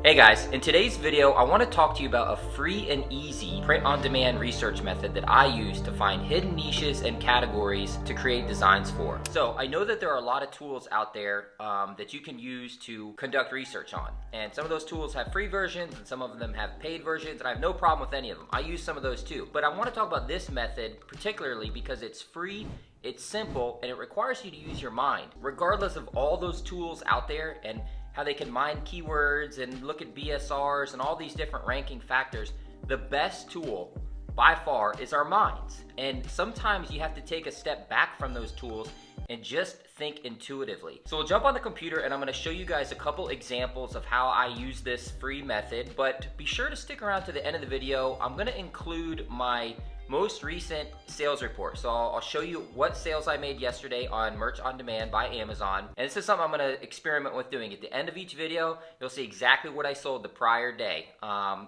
Hey guys, in today's video, I want to talk to you about a free and easy print-on-demand research method that I use to find hidden niches and categories to create designs for. So I know that there are a lot of tools out there that you can use to conduct research on. And some of those tools have free versions and some of them have paid versions, and I have no problem with any of them. I use some of those too. But I want to talk about this method particularly because it's free, it's simple, and it requires you to use your mind. Regardless of all those tools out there and how they can mine keywords and look at BSRs and all these different ranking factors, the best tool by far is our minds. And sometimes you have to take a step back from those tools and just think intuitively. So we'll jump on the computer and I'm gonna show you guys a couple examples of how I use this free method, but be sure to stick around to the end of the video. I'm gonna include my most recent sales report. So I'll show you what sales I made yesterday on Merch on Demand by Amazon. And this is something I'm gonna experiment with doing. At the end of each video, you'll see exactly what I sold the prior day.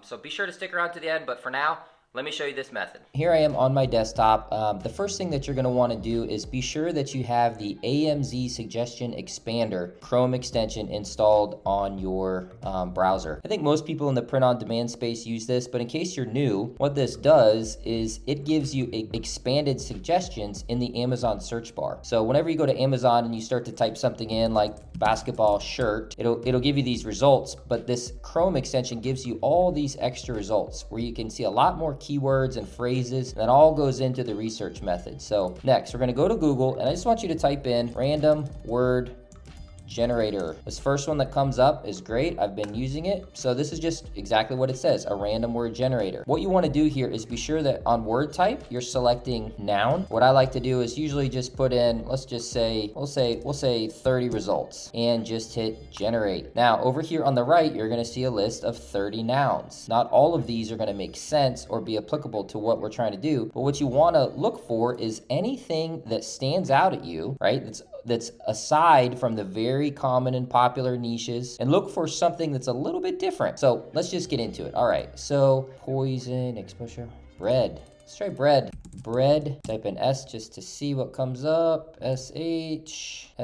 So be sure to stick around to the end, but for now, let me show you this method. Here I am on my desktop. The first thing that you're going to want to do is be sure that you have the AMZ Suggestion Expander Chrome extension installed on your browser. I think most people in the print-on-demand space use this, but in case you're new, what this does is it gives you expanded suggestions in the Amazon search bar. So whenever you go to Amazon and you start to type something in like basketball shirt, it'll give you these results, but this Chrome extension gives you all these extra results where you can see a lot more keywords and phrases, and that all goes into the research method. So next, we're gonna go to Google, and I just want you to type in random word generator. This first one that comes up is great. I've been using it. So this is just exactly what it says, a random word generator. What you want to do here is be sure that on word type, you're selecting noun. What I like to do is usually just put in, let's just say, we'll say 30 results and just hit generate. Now over here on the right, you're going to see a list of 30 nouns. Not all of these are going to make sense or be applicable to what we're trying to do, but what you want to look for is anything that stands out at you, right? That's aside from the very common and popular niches, and look for something that's a little bit different. So let's just get into it. All right, so poison, exposure, bread. Let's try bread. Bread, type in S just to see what comes up. S-H-I,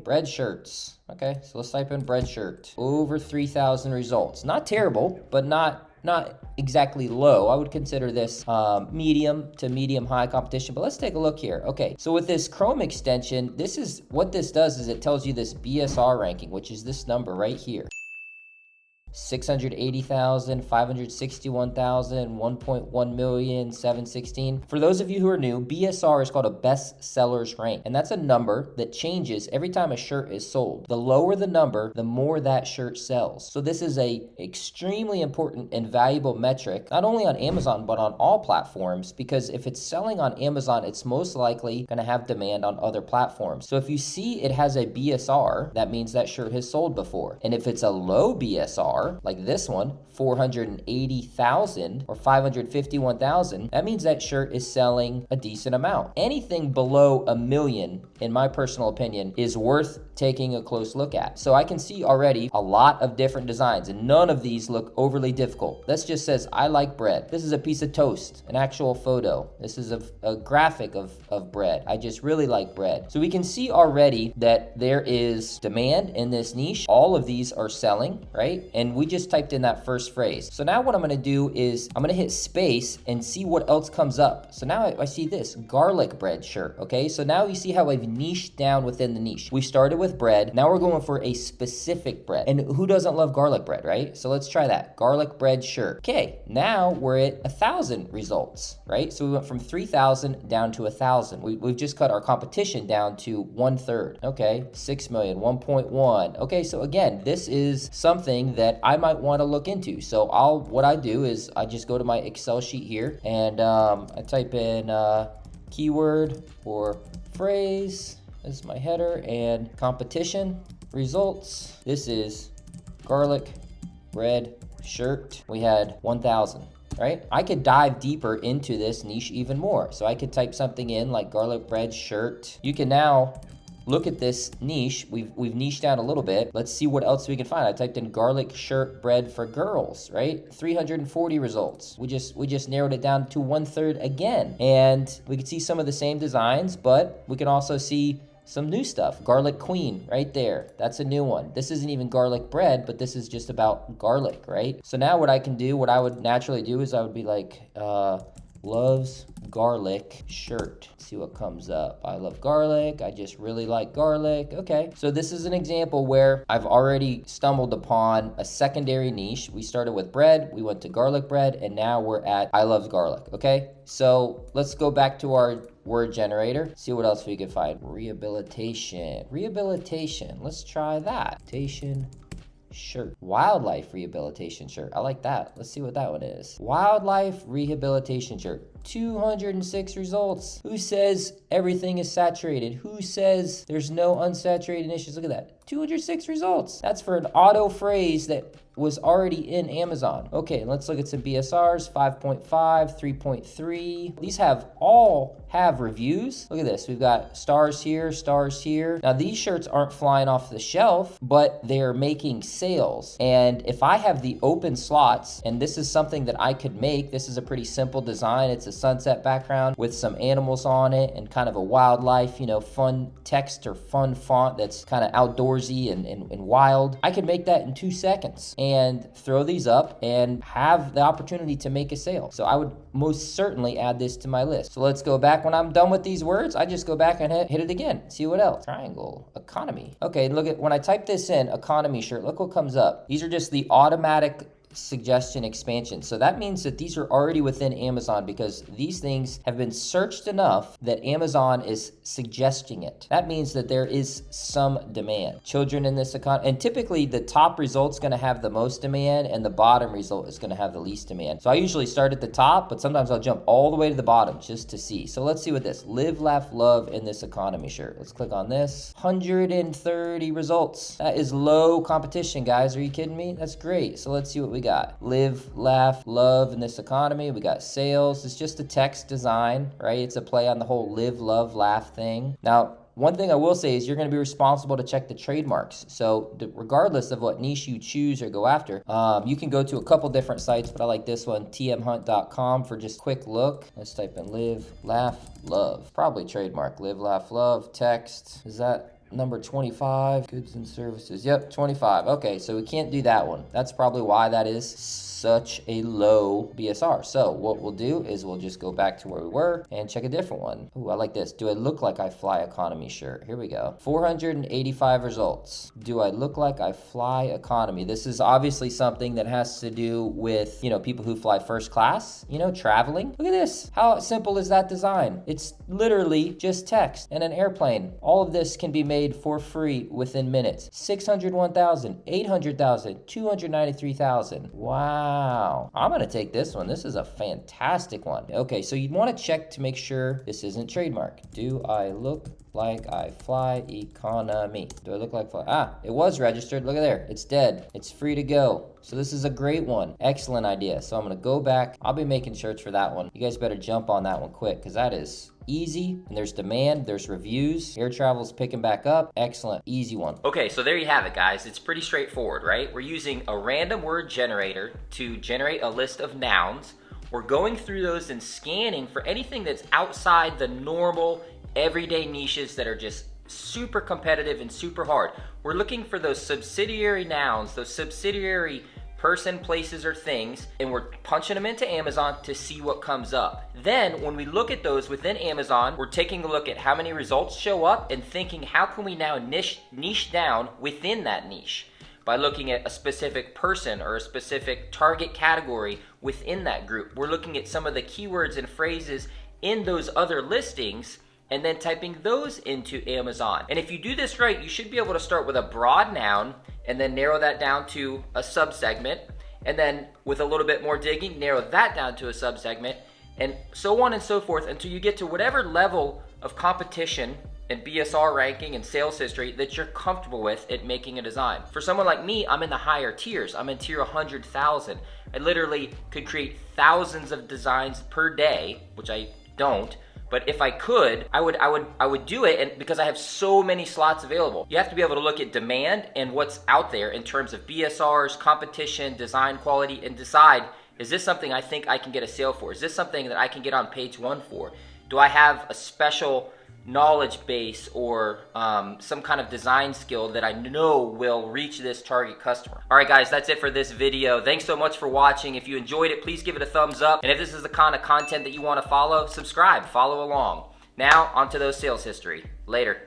bread shirts. Okay, so let's type in bread shirt. Over 3,000 results. Not terrible, but not exactly low. I would consider this medium to medium high competition, but let's take a look here. Okay, so with this Chrome extension, this is what this does is it tells you this BSR ranking, which is this number right here. 680,000, 561,000, 1.1 million, 716. For those of you who are new, BSR is called a best sellers rank, and that's a number that changes every time a shirt is sold. The lower the number, the more that shirt sells. So this is a extremely important and valuable metric, not only on Amazon, but on all platforms, because if it's selling on Amazon, it's most likely gonna have demand on other platforms. So if you see it has a BSR, that means that shirt has sold before. And if it's a low BSR, like this one, 480,000 or 551,000, that means that shirt is selling a decent amount. Anything below a million, in my personal opinion, is worth taking a close look at. So I can see already a lot of different designs, and none of these look overly difficult. This just says, I like bread. This is a piece of toast, an actual photo. This is a graphic of bread. I just really like bread. So we can see already that there is demand in this niche. All of these are selling, right? And we just typed in that first phrase. So now what I'm gonna do is I'm gonna hit space and see what else comes up. So now I see this garlic bread shirt, okay? So now you see how I've niched down within the niche. We started with bread. Now we're going for a specific bread. And who doesn't love garlic bread, right? So let's try that. Garlic bread shirt. Okay, now we're at 1,000 results, right? So we went from 3,000 down to 1,000. We've just cut our competition down to 1/3. Okay, 6 million, 1.1. Okay, so again, this is something that I might want to look into. So what I do is I just go to my Excel sheet here and I type in keyword or phrase as my header and competition results. This is garlic bread shirt. We had 1,000. Right? I could dive deeper into this niche even more. So I could type something in like garlic bread shirt. You can now look at this niche. We've niched down a little bit. Let's see what else we can find. I typed in garlic shirt bread for girls, right? 340 results. We just narrowed it down to 1/3 again. And we can see some of the same designs, but we can also see some new stuff. Garlic queen right there. That's a new one. This isn't even garlic bread, but this is just about garlic, right? So now what I can do, what I would naturally do is I would be like, loves garlic shirt. See what comes up. I love garlic. I just really like garlic. Okay. So this is an example where I've already stumbled upon a secondary niche. We started with bread, we went to garlic bread, and now we're at I love garlic. Okay. So let's go back to our word generator, see what else we can find. Rehabilitation. Let's try that. Shirt. Wildlife rehabilitation shirt. I like that. Let's see what that one is. Wildlife rehabilitation shirt. 206 results. Who says everything is saturated? Who says there's no unsaturated niches? Look at that. 206 results. That's for an auto phrase that was already in Amazon. Okay, let's look at some BSRs. 5.5, 3.3. These all have reviews. Look at this. We've got stars here, stars here. Now these shirts aren't flying off the shelf, but they're making sales. And if I have the open slots, and this is something that I could make, this is a pretty simple design. It's a sunset background with some animals on it and kind of a wildlife, fun text or fun font that's kind of outdoorsy and wild. I could make that in 2 seconds and throw these up and have the opportunity to make a sale. So I would most certainly add this to my list. So let's go back. When I'm done with these words, I just go back and hit it again. See what else? Triangle, economy. Okay, look at when I type this in, economy shirt, look what comes up. These are just the automatic suggestion expansion. So that means that these are already within Amazon because these things have been searched enough that Amazon is suggesting it. That means that there is some demand. Children in this economy, and typically the top result's going to have the most demand and the bottom result is going to have the least demand. So I usually start at the top, but sometimes I'll jump all the way to the bottom just to see. So let's see what this live, laugh, love in this economy shirt. Let's click on this. 130 results. That is low competition, guys. Are you kidding me? That's great. So let's see what we got. Live, laugh, love in this economy. We got sales. It's just a text design, right? It's a play on the whole live, love, laugh thing. Now, one thing I will say is you're going to be responsible to check the trademarks. So regardless of what niche you choose or go after, you can go to a couple different sites, but I like this one, tmhunt.com, for just a quick look. Let's type in live, laugh, love. Probably trademark. Live, laugh, love, text. Is that number 25, goods and services? Yep, 25. Okay, so we can't do that one. That's probably why that is such a low BSR. So what we'll do is we'll just go back to where we were and check a different one. Ooh, I like this. Do I look like I fly economy shirt? Here we go. 485 results. Do I look like I fly economy? This is obviously something that has to do with, people who fly first class, traveling. Look at this. How simple is that design? It's literally just text and an airplane. All of this can be made for free within minutes. 601,000, 800,000, 293,000. Wow. I'm going to take this one. This is a fantastic one. Okay, so you'd want to check to make sure this isn't trademark. Do I look like I fly economy? Do I look like fly? Ah, it was registered. Look at there. It's dead. It's free to go. So this is a great one. Excellent idea. So I'm going to go back. I'll be making shirts for that one. You guys better jump on that one quick because that is easy, and there's demand, there's reviews, air travel's picking back up. Excellent, easy one. Okay, so there you have it, guys. It's pretty straightforward, right? We're using a random word generator to generate a list of nouns. We're going through those and scanning for anything that's outside the normal everyday niches that are just super competitive and super hard. We're looking for those subsidiary nouns, those subsidiary person, places, or things, and we're punching them into Amazon to see what comes up. Then when we look at those within Amazon, we're taking a look at how many results show up and thinking, how can we now niche down within that niche by looking at a specific person or a specific target category within that group. We're looking at some of the keywords and phrases in those other listings and then typing those into Amazon. And if you do this right, you should be able to start with a broad noun and then narrow that down to a subsegment, and then with a little bit more digging, narrow that down to a subsegment, and so on and so forth until you get to whatever level of competition and BSR ranking and sales history that you're comfortable with at making a design. For someone like me, I'm in the higher tiers. I'm in tier 100,000. I literally could create thousands of designs per day, which I don't. But if I could, I would do it, and because I have so many slots available. You have to be able to look at demand and what's out there in terms of BSRs, competition, design quality, and decide, is this something I think I can get a sale for? Is this something that I can get on page 1 for? Do I have a special knowledge base or some kind of design skill that I know will reach this target customer. All right, guys, that's it for this video. Thanks so much for watching. If you enjoyed it, please give it a thumbs up. And if this is the kind of content that you want to follow, subscribe, follow along. Now, onto those sales history. Later.